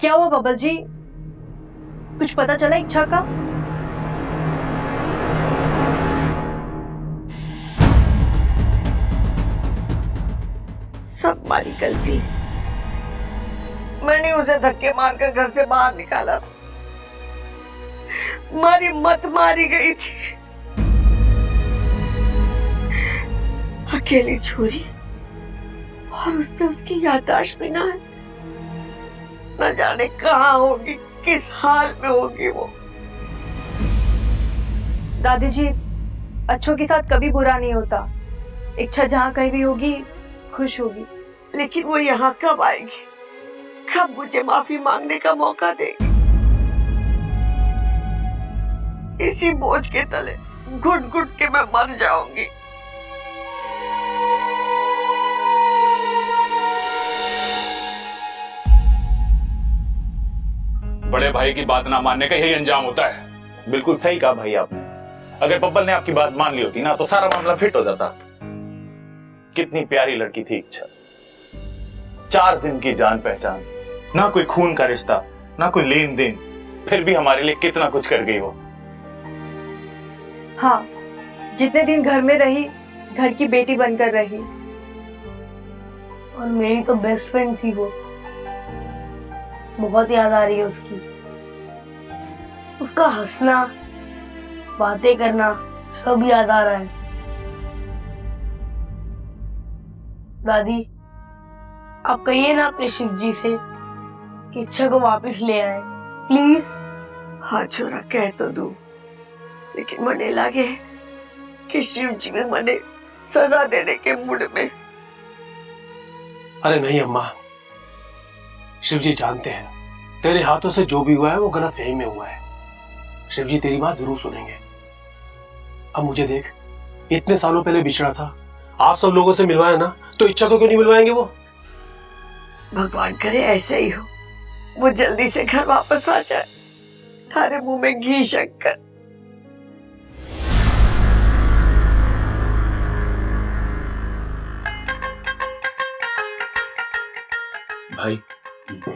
क्या हुआ बबल जी? कुछ पता चला इच्छा का? सब हमारी गलती। मैंने उसे धक्के मारकर घर से बाहर निकाला था। मारी मत मारी गई थी। अकेली छोरी और उसमें उसकी याददाश्त भी ना है। न जाने कहाँ होगी, किस हाल में होगी वो। दादी जी, अच्छों के साथ कभी बुरा नहीं होता। इच्छा जहाँ कहीं भी होगी खुश होगी। लेकिन वो यहाँ कब आएगी? कब मुझे माफी मांगने का मौका देगी? इसी बोझ के तले घुट घुट के मैं मर जाऊंगी। बड़े भाई की बात ना मानने का यही अंजाम होता है। बिल्कुल सही कहा भाई आपने। अगर बब्बल ने आपकी बात मान ली होती ना तो सारा मामला फिट हो जाता। कितनी प्यारी लड़की थी इच्छा। 4 दिन की जान पहचान, ना कोई खून का रिश्ता, ना कोई लेन देन, फिर भी हमारे लिए कितना कुछ कर गई वो। हाँ, जितने दिन घर में रही घर की बेटी बनकर रही। और मेरी तो बेस्ट फ्रेंड थी वो। बहुत याद आ रही है उसकी। उसका हंसना, बातें करना सब याद आ रहा है। दादी, आप कहिए ना अपने शिव जी से कि इच्छा को वापस ले आए प्लीज। हाँ छोरा, कह तो दूं, लेकिन मने लगे कि शिव जी में मने सजा देने के मूड में। अरे नहीं अम्मा, शिव जी जानते हैं तेरे हाथों से जो भी हुआ है वो गलत फहमी में हुआ है। शिव जी तेरी बात जरूर सुनेंगे। अब मुझे देख, इतने सालों पहले बिछड़ा था, आप सब लोगों से मिलवाया ना, तो इच्छा को क्यों नहीं मिलवाएंगे वो? भगवान करे ऐसा ही हो, वो जल्दी से घर वापस आ जाए। थारे मुंह में घी शक्कर। भाई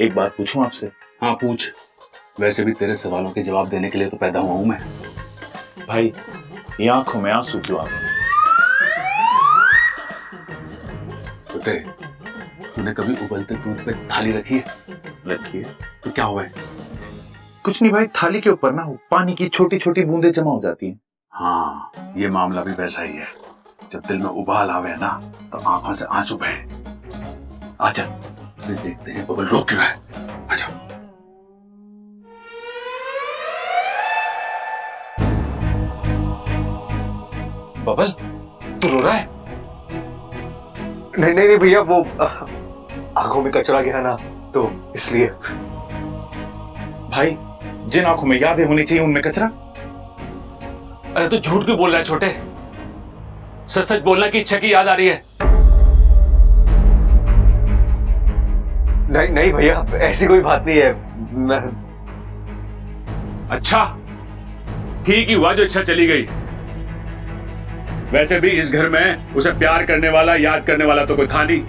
एक बात पूछूं आपसे? हाँ पूछ। वैसे भी तेरे सवालों के जवाब देने के लिए तो पैदा हुआ हूं मैं। भाई ये आंखों में आंसू क्यों आ गए? छोटे, तूने कभी उबलते दूध पे थाली रखी है? रखिए। तो क्या हुआ है? कुछ नहीं भाई, थाली के ऊपर ना पानी की छोटी छोटी बूंदें जमा हो जाती हैं। हाँ, ये मामला भी वैसा ही है। जब दिल में उबाल आवे ना तो आंखों से आंसू बहे। आजा, फिर देखते हैं बबल रो क्यों रहा है। आजा। बबल, तू रो रहा है? नहीं नहीं नहीं भैया, वो आंखों में कचरा गया ना तो इसलिए। भाई जिन आंखों में यादें होनी चाहिए उनमें कचरा? अरे तू झूठ क्यों बोल रहा है छोटे? सच सच बोलना कि इच्छा की याद आ रही है। नहीं नहीं भैया, ऐसी कोई बात नहीं है। मैं... अच्छा, ठीक ही हुआ जो इच्छा चली गई। वैसे भी इस घर में उसे प्यार करने वाला, याद करने वाला तो कोई था नहीं।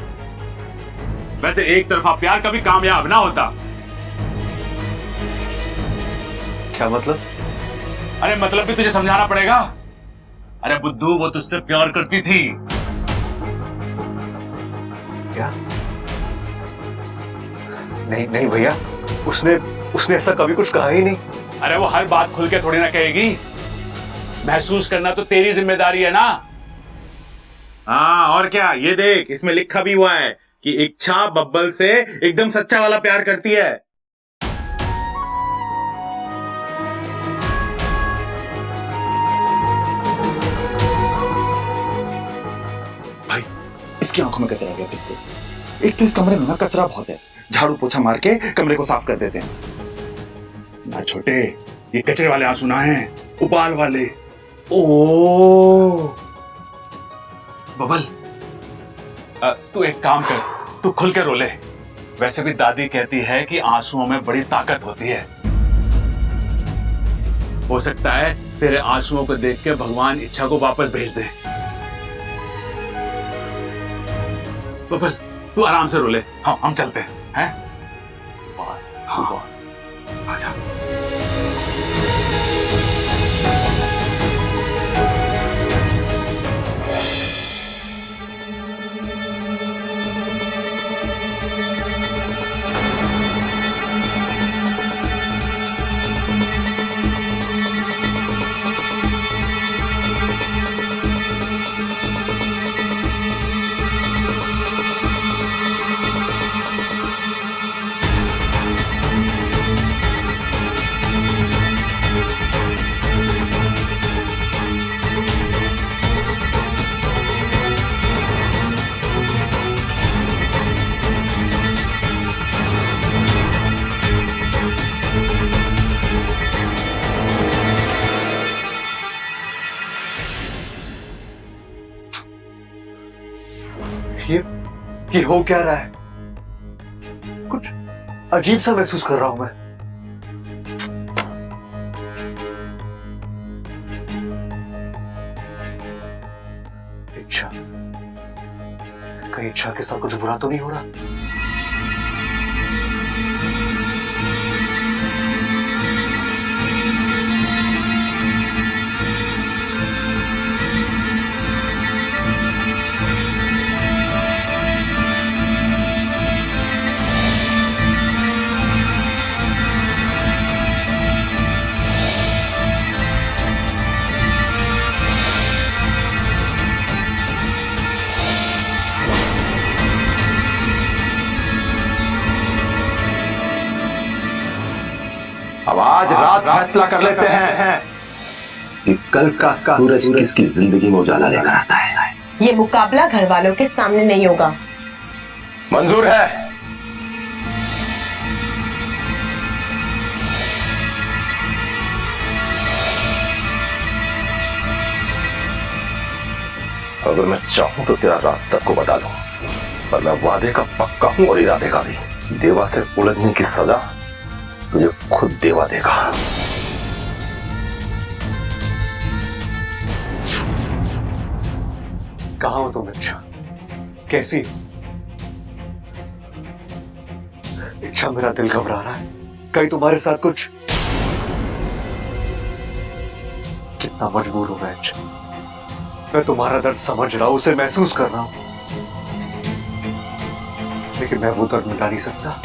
वैसे एक तरफा प्यार कभी कामयाब ना होता। क्या मतलब? अरे मतलब भी तुझे समझाना पड़ेगा। अरे बुद्धू, वो तुझसे प्यार करती थी। क्या? नहीं नहीं भैया, उसने ऐसा कभी कुछ कहा ही नहीं। अरे वो हर बात खुल के थोड़ी ना कहेगी। महसूस करना तो तेरी जिम्मेदारी है ना। हाँ और क्या, ये देख इसमें लिखा भी हुआ है कि इच्छा बब्बल से एकदम सच्चा वाला प्यार करती है। भाई इसकी आंखों में कचरा गया फिर से। एक तो इस कमरे में ना कचरा बहुत है, झाड़ू पोछा मार के कमरे को साफ कर देते हैं ना छोटे। ये कचरे वाले आंसू ना हैं, उबाल वाले। ओ बबल, तू एक काम कर, तू खुल के रो ले। वैसे भी दादी कहती है कि आंसुओं में बड़ी ताकत होती है। हो सकता है तेरे आंसुओं को देख के भगवान इच्छा को वापस भेज दे। बबल, तू आराम से रो ले। हाँ, हम चलते हैं। हाँ आजा। ये हो क्या रहा है? कुछ अजीब सा महसूस कर रहा हूं मैं। इच्छा, कहीं इच्छा के साथ कुछ बुरा तो नहीं हो रहा? अब आज रात फैसला कर लेते हैं कि कल का सूरज किसकी जिंदगी में उजाला लेकर आता है। ये मुकाबला घर वालों के सामने नहीं होगा। मंजूर है? अगर मैं चाहूं तो तेरा राज सबको बता दूं, पर मैं वादे का पक्का हूं और इरादे का भी। देवा से उलझने की सजा तुझे खुद देवा देगा। कहाँ हो तुम इच्छा? कैसी? इच्छा, मेरा दिल घबरा रहा है। कहीं तुम्हारे साथ कुछ? कितना मजबूर हूं मैं इच्छा। मैं तुम्हारा दर्द समझ रहा हूं, उसे महसूस कर रहा हूं, लेकिन मैं वो दर्द मिटा नहीं सकता।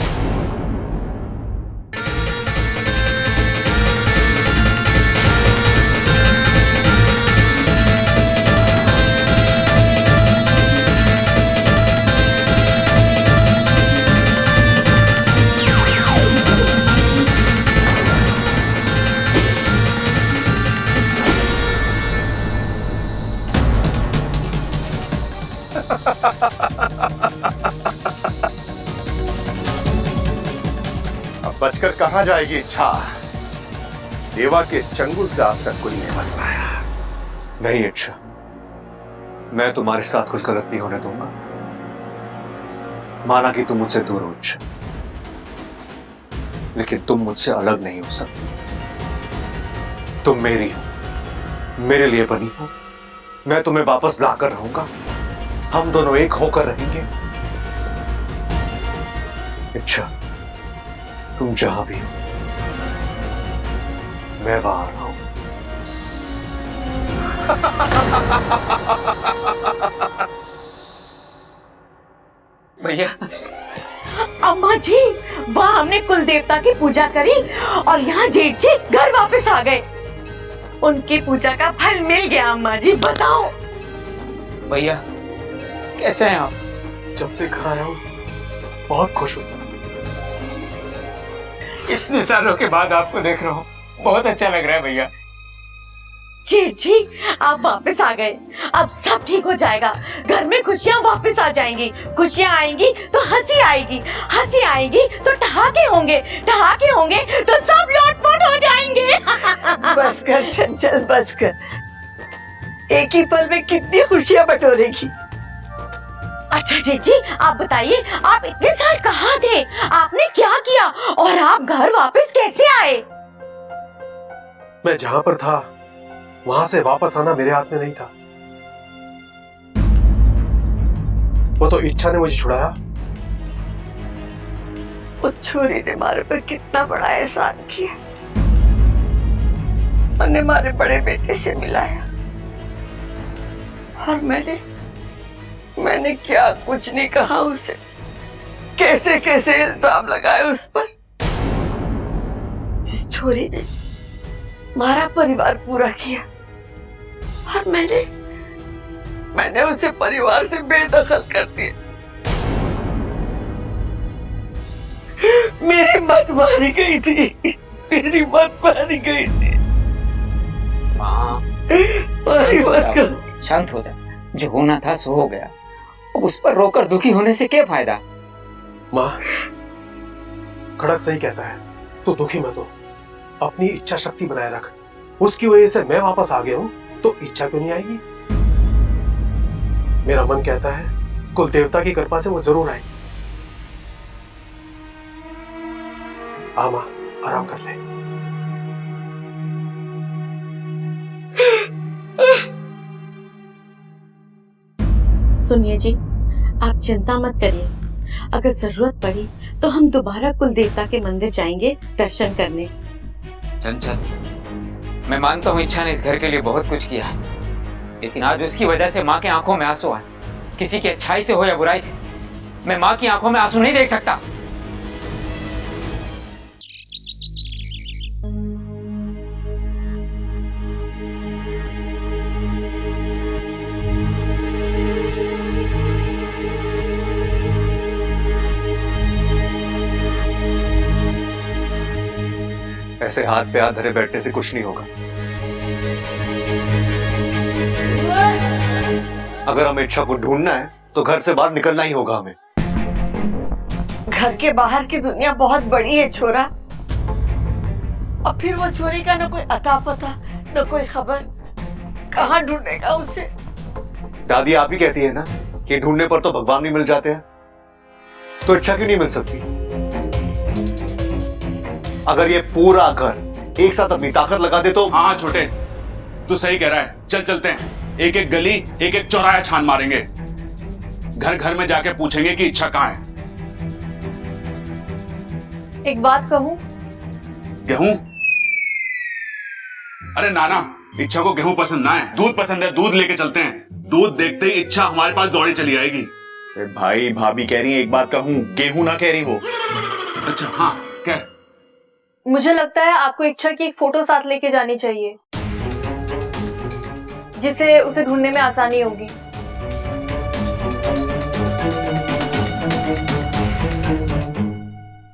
अब बचकर कहां जाएगी इच्छा? देवा के चंगुल से आज तक कोई नहीं बच पाया। नहीं इच्छा, मैं तुम्हारे साथ कुछ गलत नहीं होने दूंगा। माना कि तुम मुझसे दूर हो इच्छा, लेकिन तुम मुझसे अलग नहीं हो सकती। तुम मेरी हो, मेरे लिए बनी हो। मैं तुम्हें वापस लाकर रहूंगा। हम दोनों एक होकर रहेंगे। इच्छा, तुम जहां भी हो, मैं वहां आ रहा हूं। भैया, अम्मा जी, वहाँ हमने कुल देवता की पूजा करी और यहाँ जेठ जी घर वापस आ गए। उनकी पूजा का फल मिल गया। अम्मा जी बताओ। भैया कैसे हैं आप? जब से घर आया हूँ बहुत खुश हूँ। इतने सालों के बाद आपको देख रहा हूँ, बहुत अच्छा लग रहा है भैया। जेठ जी आप वापस आ गए, अब सब ठीक हो जाएगा। घर में खुशियाँ वापस आ जाएंगी। खुशियाँ आएंगी तो हंसी आएगी, हंसी आएगी तो ठहाके होंगे, ठहाके होंगे तो सब लोटपोट हो जाएंगे। बस कर चंचल, बस कर। एक ही पल में कितनी खुशियां बटोरेगी। अच्छा जेठ जी आप बताइए, आप इतने साल कहाँ थे? आपने क्या किया और आप घर वापस कैसे आए? मैं जहां पर था वहां से वापस आना मेरे हाथ में नहीं था। वो तो इच्छा ने मुझे छुड़ाया। उस छोरी ने हमारे पर कितना बड़ा एहसान किया, मैंने हमारे बड़े बेटे से मिलाया, और मैंने क्या कुछ नहीं कहा उसे, कैसे कैसे इल्जाम लगाए उस पर। जिस छोरी ने हमारा परिवार पूरा किया, और मैंने उसे परिवार से बेदखल कर दिया। मेरी मत मारी गई थी, मेरी मत मारी गई थी। माँ मारी मत कर। शांत हो जा, जो होना था सो हो गया, अब उस पर रोकर दुखी होने से क्या फायदा। माँ, खड़क सही कहता है, तू दुखी मत हो, अपनी इच्छा शक्ति बनाए रख। उसकी वजह से मैं वापस आ गया हूं, तो इच्छा क्यों नहीं आएगी? मेरा मन कहता है कुल देवता की कृपा से वो जरूर आएगी। आ माँ, आराम कर ले। सुनिए जी, आप चिंता मत करिए, अगर जरूरत पड़ी तो हम दोबारा कुल देवता के मंदिर जाएंगे दर्शन करने। चंचल, मैं मानता हूँ इच्छा ने इस घर के लिए बहुत कुछ किया, लेकिन आज उसकी वजह से माँ के आंखों में आंसू आए। किसी की अच्छाई से हो या बुराई से, मैं माँ की आंखों में आंसू नहीं देख सकता। ऐसे हाथ पे हाथ धरे बैठने से कुछ नहीं होगा। अगर हमें इच्छा को ढूंढना है तो घर से बाहर निकलना ही होगा हमें। घर के बाहर की दुनिया बहुत बड़ी है छोरा, और फिर वो छोरी का न कोई अता पता न कोई खबर, कहाँ ढूंढेगा उसे? दादी आप ही कहती है ना कि ढूंढने पर तो भगवान भी मिल जाते हैं, तो इच्छा क्यों नहीं मिल सकती? अगर ये पूरा घर एक साथ अपनी ताकत लगा दे तो। हाँ छोटे, तू सही कह रहा है, चल चलते हैं, एक एक गली एक एक चौराहा छान मारेंगे, घर घर में जाके पूछेंगे कि इच्छा कहाँ है। एक बात कहूं? गेहूं? अरे नाना, इच्छा को गेहूं पसंद ना है, दूध पसंद है, दूध लेके चलते हैं। दूध देखते ही इच्छा हमारे पास दौड़ी चली आएगी। भाई भाभी कह रही है, एक बात कहूं, गेहूं ना कह रही हो। अच्छा हाँ, क्या? मुझे लगता है आपको इच्छा की एक फोटो साथ लेके जानी चाहिए, जिससे उसे ढूंढने में आसानी होगी।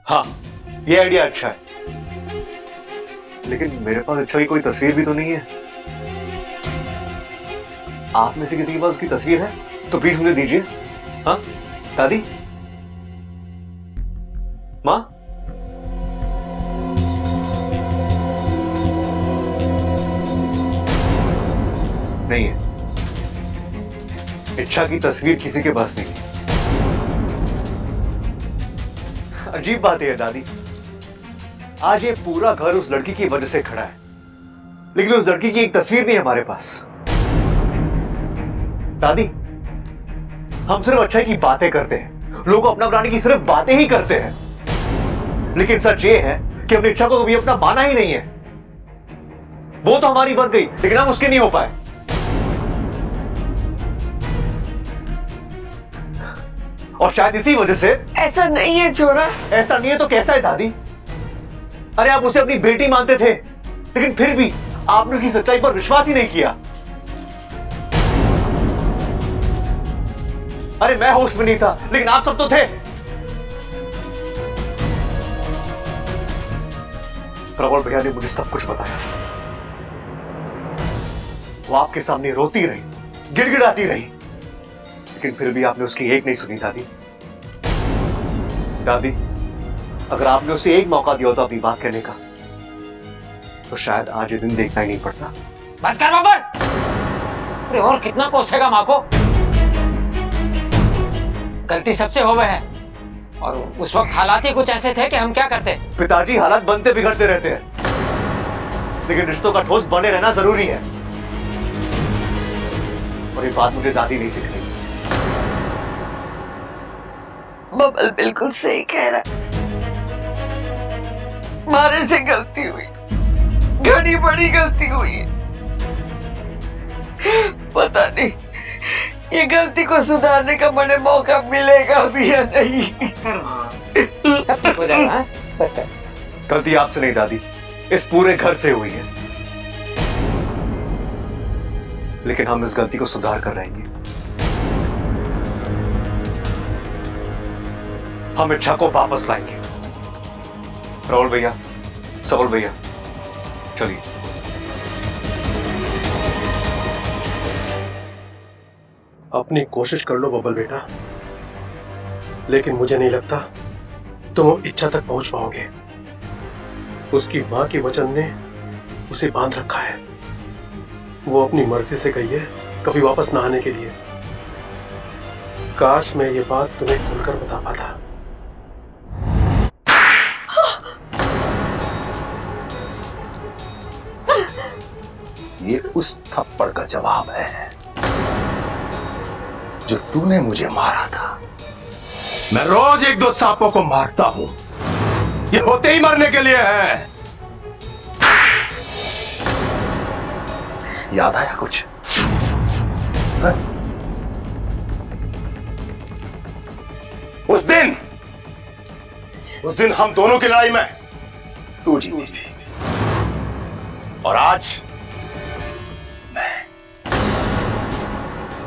हाँ, ये आइडिया अच्छा है, लेकिन मेरे पास इच्छा की कोई तस्वीर भी तो नहीं है। आप में से किसी के पास उसकी तस्वीर है तो प्लीज मुझे दीजिए। हाँ दादी, माँ, नहीं है, इच्छा की तस्वीर किसी के पास नहीं है। अजीब बात है दादी, आज ये पूरा घर उस लड़की की वजह से खड़ा है, लेकिन उस लड़की की एक तस्वीर नहीं है हमारे पास। दादी, हम सिर्फ अच्छाई की बातें करते हैं, लोगों को अपना बनाने की सिर्फ बातें ही करते हैं, लेकिन सच ये है कि हमने इच्छा को कभी अपना माना ही नहीं है। वो तो हमारी बन गई, लेकिन हम उसके नहीं हो पाए। और शायद इसी वजह से। ऐसा नहीं है छोरा। ऐसा नहीं है तो कैसा है दादी? अरे आप उसे अपनी बेटी मानते थे, लेकिन फिर भी आपने उसकी सच्चाई पर विश्वास ही नहीं किया। अरे मैं होश में नहीं था, लेकिन आप सब तो थे। प्रबल भैया ने मुझे सब कुछ बताया। वो आपके सामने रोती रही, गिड़गिड़ाती रही, लेकिन फिर भी आपने उसकी एक नहीं सुनी। दादी, अगर आपने उसे एक मौका दिया होता अपनी बात कहने का, तो शायद आज ये दिन देखना ही नहीं पड़ता। बस कर बाबा, अरे और कितना कोसेगा माँ को? गलती सबसे हो गए है, और उस वक्त हालात ही कुछ ऐसे थे कि हम क्या करते। पिताजी, हालात बनते बिगड़ते रहते हैं, लेकिन रिश्तों का ठोस बने रहना जरूरी है, और ये बात मुझे दादी नहीं सिखाई। बबल बिल्कुल सही कह रहा है। मारे से गलती हुई, घड़ी बड़ी गलती हुई है। पता नहीं ये गलती को सुधारने का बड़े मौका मिलेगा भी या नहीं। सब ठीक हो जाएगा। हाँ? बस कर। गलती आपसे नहीं दादी, इस पूरे घर से हुई है, लेकिन हम इस गलती को सुधार कर रहेंगे। हम इच्छा को वापस लाएंगे। राहुल भैया, सबल भैया, चलिए। अपनी कोशिश कर लो बबल बेटा, लेकिन मुझे नहीं लगता तुम इच्छा तक पहुंच पाओगे। उसकी मां के वचन ने उसे बांध रखा है। वो अपनी मर्जी से गई है कभी वापस ना आने के लिए। काश मैं ये बात तुम्हें खुलकर बता पाता। ये उस थप्पड़ का जवाब है जो तूने मुझे मारा था। मैं रोज एक दो सांपों को मारता हूं, ये होते ही मरने के लिए है। याद आया कुछ? है? उस दिन हम दोनों की लड़ाई में तू जीती थी, और आज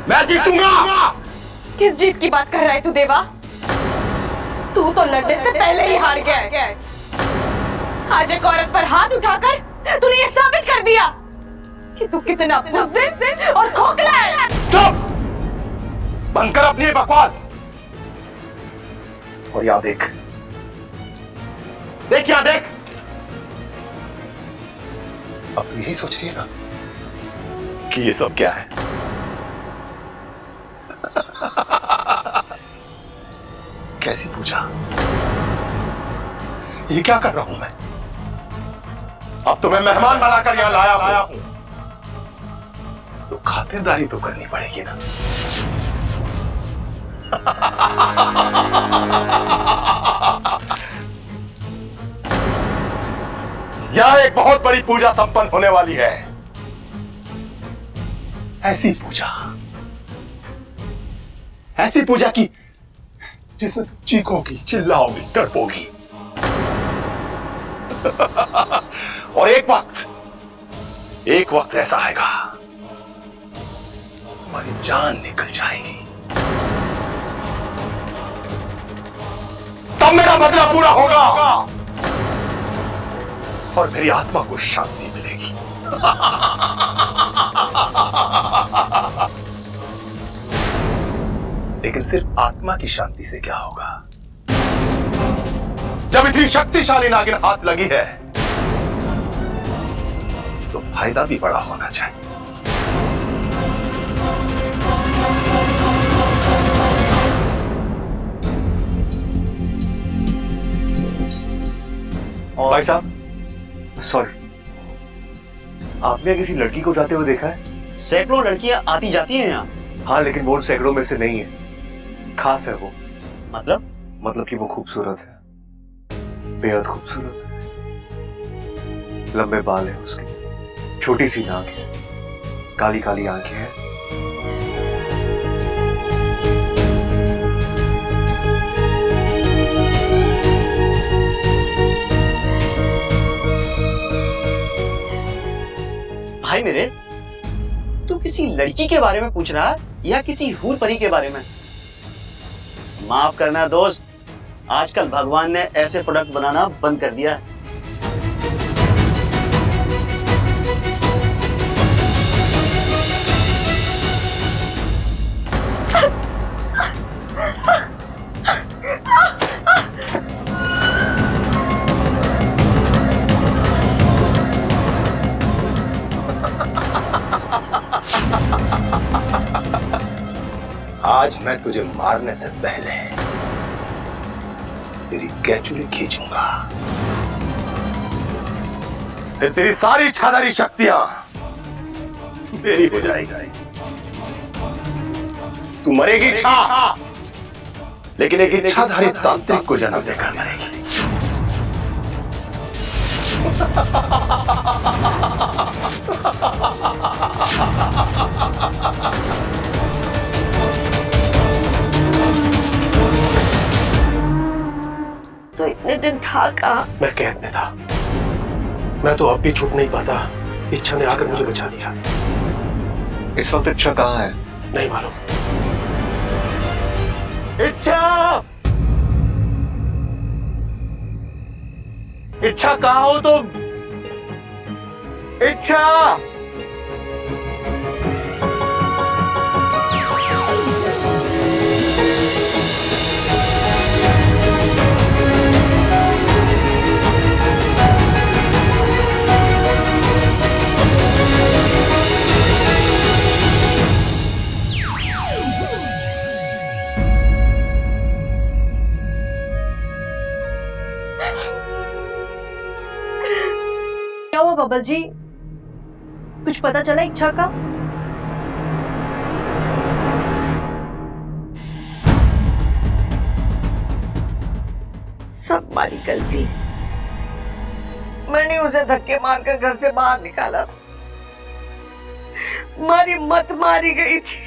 मैं जीतूंगा। किस जीत की बात कर रहा है तू देवा? तू तो लड़ने से पहले ही हार गया है। आज एक औरत पर हाथ उठाकर तूने ये साबित कर दिया कि तू कितना बुज़दिल और खोखला है। चुप! बंद कर अपनी बकवास और यहाँ देख, देख यहाँ देख। अब यही सोच रही है ना कि ये सब क्या है? कैसी पूछा? ये क्या कर रहा हूं मैं? अब तो मैं मेहमान बनाकर यहां लाया हूं, तो खातिरदारी तो करनी पड़ेगी ना। यह एक बहुत बड़ी पूजा संपन्न होने वाली है। ऐसी पूजा की जिसमें तुम चीखोगी, चिल्लाओगी, तड़पोगी। और एक वक्त ऐसा आएगा तुम्हारी जान निकल जाएगी, तब मेरा बदला पूरा होगा और मेरी आत्मा को शांति मिलेगी। लेकिन सिर्फ आत्मा की शांति से क्या होगा? जब इतनी शक्तिशाली नागिन हाथ लगी है तो फायदा भी बड़ा होना चाहिए। भाई साहब, सॉरी, आपने किसी लड़की को जाते हुए देखा है? सैकड़ों लड़कियां आती जाती हैं यहाँ। हाँ, लेकिन वो सैकड़ों में से नहीं है, खास है वो। मतलब कि वो खूबसूरत है, बेहद खूबसूरत है। लंबे बाल है उसके, छोटी सी नाक है, काली काली आंखें हैं। भाई मेरे, तू किसी लड़की के बारे में पूछ रहा है या किसी हूर परी के बारे में? माफ करना दोस्त, आजकल भगवान ने ऐसे प्रोडक्ट बनाना बंद कर दिया है। आज मैं तुझे मारने से पहले तेरी कैचुली खींचूंगा, फिर तेरी सारी इच्छाधारी शक्तियां मेरी हो जाएगी। तू मरेगी इच्छा, लेकिन एक इच्छाधारी तांत्रिक को जन्म देकर मरेगी। तो इतने दिन था कहाँ? मैं कैद में था। मैं तो अब भी छूट नहीं पाता। इच्छा ने आकर मुझे बचा लिया। इस वक्त इच्छा कहाँ है? नहीं मालूम। इच्छा! इच्छा कहाँ हो तुम? इच्छा! क्या हुआ बबल जी? कुछ पता चला इच्छा का? सब हमारी गलती। मैंने उसे धक्के मारकर घर से बाहर निकाला था। मारी मत मारी गई थी।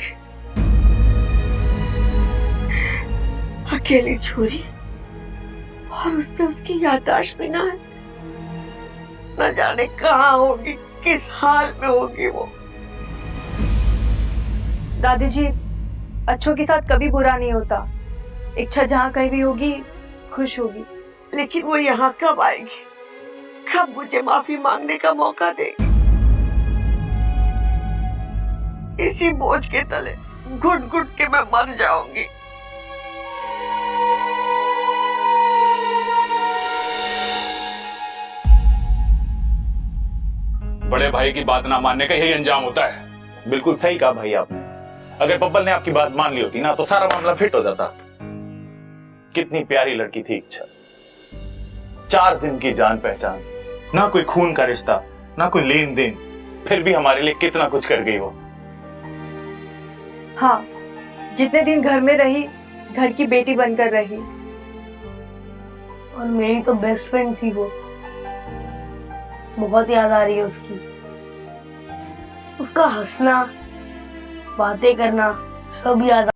अकेली छोरी और उसमें उसकी याददाश्त भी ना है। न जाने कहाँ होगी, किस हाल में होगी वो। दादी जी, अच्छों के साथ कभी बुरा नहीं होता। इच्छा जहाँ कहीं भी होगी खुश होगी। लेकिन वो यहाँ कब आएगी? कब मुझे माफी मांगने का मौका देगी? इसी बोझ के तले घुट घुट के मैं मर जाऊंगी। बड़े भाई की बात ना मानने का यही अंजाम होता है। बिल्कुल सही कहा भाई आपने। अगर बब्बल ने आपकी बात मान ली होती ना तो सारा मामला फिट हो जाता। कितनी प्यारी लड़की थी इच्छा। 4 दिन की जान पहचान, ना कोई खून का रिश्ता, ना कोई लेन देन, फिर भी हमारे लिए कितना कुछ कर गई वो। हाँ, जितने दिन घर में रही, घर की बेटी बनकर रही। और मेरी तो बेस्ट फ्रेंड थी वो। बहुत याद आ रही है उसकी। उसका हंसना, बातें करना, सब याद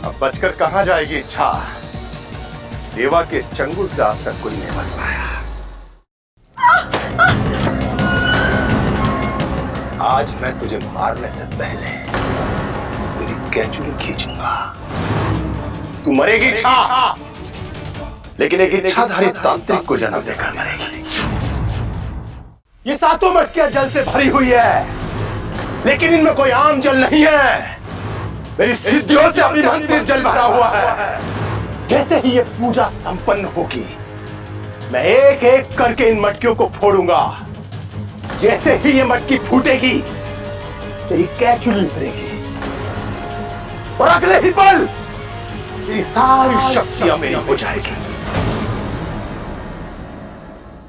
अब बचकर कहां जाएगी इच्छा? देवा के चंगुल से आज तक कोई नहीं बच पाया। आज मैं तुझे मारने से पहले तेरी कैंचुली खींचूंगा। तू मरेगी इच्छा, लेकिन एक इच्छाधारी तांत्रिक को जन्म देकर मरेगी। ये 7 मटकियां जल से भरी हुई है, लेकिन इनमें कोई आम जल नहीं है। मेरी सिद्धियों से अभी मंदिर जल भरा हुआ है। जैसे ही ये पूजा संपन्न होगी, मैं एक एक करके इन मटकियों को फोड़ूंगा। जैसे ही ये मटकी फूटेगी, तेरी कैचुली उतरेगी और अगले ही पल तेरी सारी शक्तियां मेरी हो जाएगी।